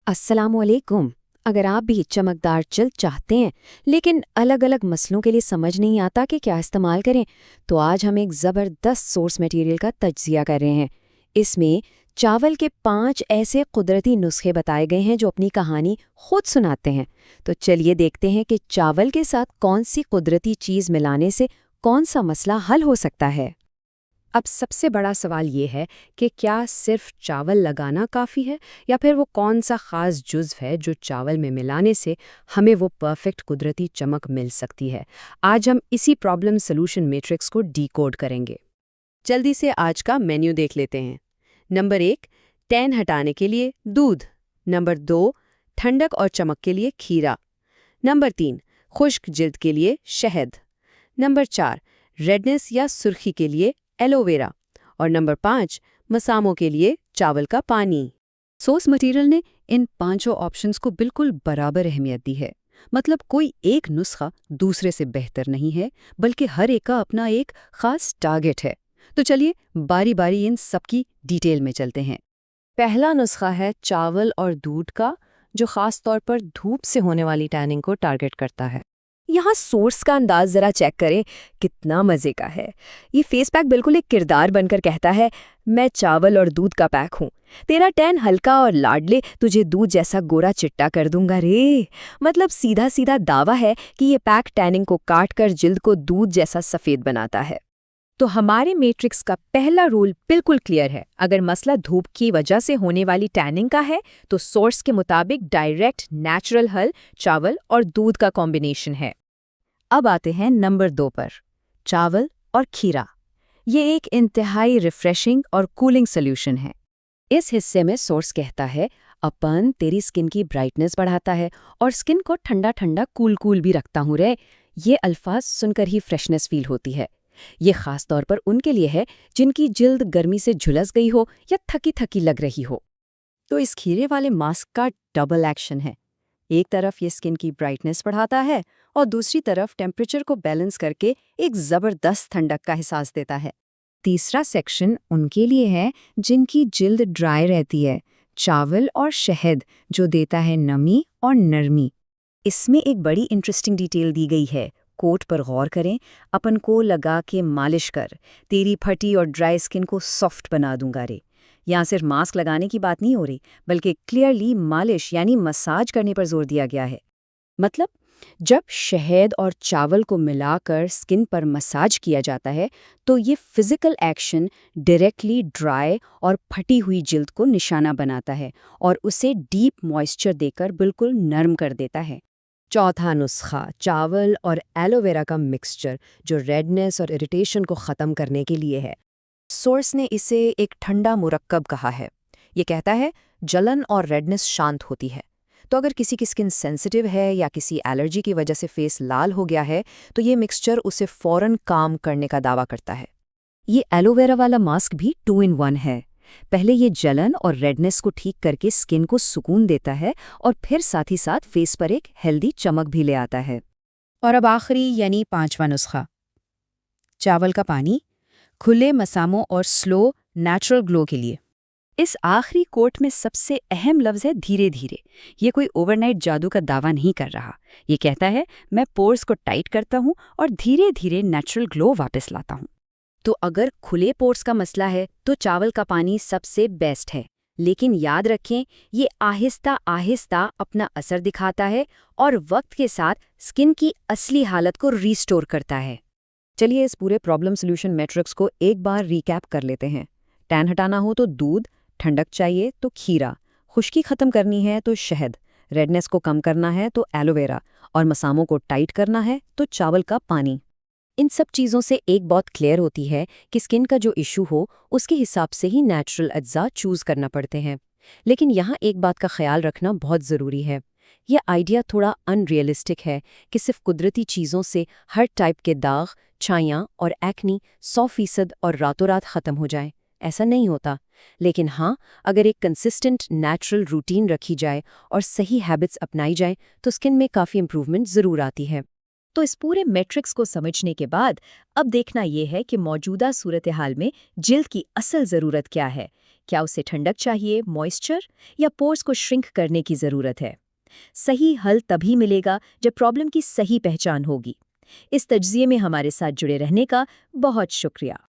अस्सलामुअलैकुम। अगर आप भी चमकदार जल्द चाहते हैं लेकिन अलग अलग मसलों के लिए समझ नहीं आता कि क्या इस्तेमाल करें, तो आज हम एक ज़बरदस्त सोर्स मटेरियल का तज्जिया कर रहे हैं। इसमें चावल के 5 ऐसे कुदरती नुस्खे बताए गए हैं जो अपनी कहानी खुद सुनाते हैं। तो चलिए देखते हैं कि चावल के साथ कौन सी कुदरती चीज़ मिलाने से कौन सा मसला हल हो सकता है। अब सबसे बड़ा सवाल ये है कि क्या सिर्फ चावल लगाना काफ़ी है या फिर वो कौन सा ख़ास जुज़्व है जो चावल में मिलाने से हमें वो परफेक्ट कुदरती चमक मिल सकती है। आज हम इसी प्रॉब्लम सॉल्यूशन मैट्रिक्स को डीकोड करेंगे। जल्दी से आज का मेन्यू देख लेते हैं। नंबर 1, टैन हटाने के लिए दूध। नंबर 2, ठंडक और चमक के लिए खीरा। नंबर 3, खुश्क जिल्द के लिए शहद। नंबर 4, रेडनेस या सुर्खी के लिए एलोवेरा। और नंबर 5, मसामों के लिए चावल का पानी। सोर्स मटेरियल ने इन पांचों ऑप्शंस को बिल्कुल बराबर अहमियत दी है। मतलब कोई एक नुस्खा दूसरे से बेहतर नहीं है, बल्कि हर एक का अपना एक खास टारगेट है। तो चलिए बारी बारी इन सबकी डिटेल में चलते हैं। पहला नुस्खा है चावल और दूध का, जो खास तौर पर धूप से होने वाली टैनिंग को टारगेट करता है। यहाँ सोर्स का अंदाज जरा चेक करें, कितना मजे का है। ये फेस पैक बिल्कुल एक किरदार बनकर कहता है, मैं चावल और दूध का पैक हूँ, तेरा टैन हल्का और लाडले तुझे दूध जैसा गोरा चिट्टा कर दूंगा रे। मतलब सीधा सीधा दावा है कि ये पैक टैनिंग को काट कर जिल्द को दूध जैसा सफेद बनाता है। तो हमारे मैट्रिक्स का पहला रूल बिल्कुल क्लियर है। अगर मसला धूप की वजह से होने वाली टैनिंग का है तो सोर्स के मुताबिक डायरेक्ट नेचुरल हल चावल और दूध का कॉम्बिनेशन है। अब आते हैं नंबर 2 पर, चावल और खीरा। ये एक इंतहाई रिफ्रेशिंग और कूलिंग सोल्यूशन है। इस हिस्से में सोर्स कहता है, अपन तेरी स्किन की ब्राइटनेस बढ़ाता है और स्किन को ठंडा ठंडा कूल कूल भी रखता हूँ रे। ये अल्फाज सुनकर ही फ्रेशनेस फील होती है। ये खास तौर पर उनके लिए है जिनकी जिल्द गर्मी से झुलस गई हो या थकी थकी लग रही हो। तो इस खीरे वाले मास्क का डबल एक्शन है। एक तरफ ये स्किन की ब्राइटनेस बढ़ाता है और दूसरी तरफ टेम्परेचर को बैलेंस करके एक ज़बरदस्त ठंडक का एहसास देता है। तीसरा सेक्शन उनके लिए है जिनकी जिल्द ड्राई रहती है, चावल और शहद जो देता है नमी और नरमी। इसमें एक बड़ी इंटरेस्टिंग डिटेल दी गई है। कोट पर गौर करें, अपन को लगा के मालिश कर, तेरी फटी और ड्राई स्किन को सॉफ्ट बना दूंगा रे। यहाँ सिर्फ मास्क लगाने की बात नहीं हो रही, बल्कि क्लियरली मालिश यानी मसाज करने पर जोर दिया गया है। मतलब जब शहद और चावल को मिलाकर स्किन पर मसाज किया जाता है तो ये फिजिकल एक्शन डायरेक्टली ड्राई और फटी हुई जिल्द को निशाना बनाता है और उसे डीप मॉइस्चर देकर बिल्कुल नरम कर देता है। चौथा नुस्खा चावल और एलोवेरा का मिक्सचर, जो रेडनेस और इरिटेशन को ख़त्म करने के लिए है। सोर्स ने इसे एक ठंडा मुरक्कब कहा है। ये कहता है जलन और रेडनेस शांत होती है। तो अगर किसी की स्किन सेंसिटिव है या किसी एलर्जी की वजह से फेस लाल हो गया है तो ये मिक्सचर उसे फौरन काम करने का दावा करता है। ये एलोवेरा वाला मास्क भी 2 in 1 है। पहले ये जलन और रेडनेस को ठीक करके स्किन को सुकून देता है और फिर साथ ही साथ फेस पर एक हेल्दी चमक भी ले आता है। और अब आखिरी यानी 5वां नुस्खा, चावल का पानी, खुले मसामों और स्लो नेचुरल ग्लो के लिए। इस आखिरी कोट में सबसे अहम लफ्ज़ है धीरे धीरे। ये कोई ओवरनाइट जादू का दावा नहीं कर रहा। ये कहता है मैं पोर्स को टाइट करता हूँ और धीरे धीरे नेचुरल ग्लो वापस लाता हूँ। तो अगर खुले पोर्स का मसला है तो चावल का पानी सबसे बेस्ट है। लेकिन याद रखें, ये आहिस्ता आहिस्ता अपना असर दिखाता है और वक्त के साथ स्किन की असली हालत को रीस्टोर करता है। चलिए इस पूरे प्रॉब्लम सॉल्यूशन मैट्रिक्स को एक बार रिकैप कर लेते हैं। टैन हटाना हो तो दूध, ठंडक चाहिए तो खीरा, खुश्की खत्म करनी है तो शहद, रेडनेस को कम करना है तो एलोवेरा और मसामों को टाइट करना है तो चावल का पानी। इन सब चीज़ों से एक बात क्लियर होती है कि स्किन का जो इशू हो उसके हिसाब से ही नेचुरल अज्जा चूज़ करना पड़ते हैं। लेकिन यहाँ एक बात का ख्याल रखना बहुत ज़रूरी है। यह आइडिया थोड़ा अनरियलिस्टिक है कि सिर्फ कुदरती चीज़ों से हर टाइप के दाग, छाइयाँ और एक्नी 100% और रातों रात ख़त्म हो जाए। ऐसा नहीं होता। लेकिन हाँ, अगर एक कंसिस्टेंट नेचुरल रूटीन रखी जाए और सही हैबिट्स अपनाई जाए तो स्किन में काफ़ी इंप्रूवमेंट ज़रूर आती है। तो इस पूरे मैट्रिक्स को समझने के बाद अब देखना यह है कि मौजूदा सूरत हाल में जिल्द की असल ज़रूरत क्या है। क्या उसे ठंडक चाहिए, मॉइस्चर, या पोर्स को श्रिंक करने की ज़रूरत है? सही हल तभी मिलेगा जब प्रॉब्लम की सही पहचान होगी। इस तज्ज़िये में हमारे साथ जुड़े रहने का बहुत शुक्रिया।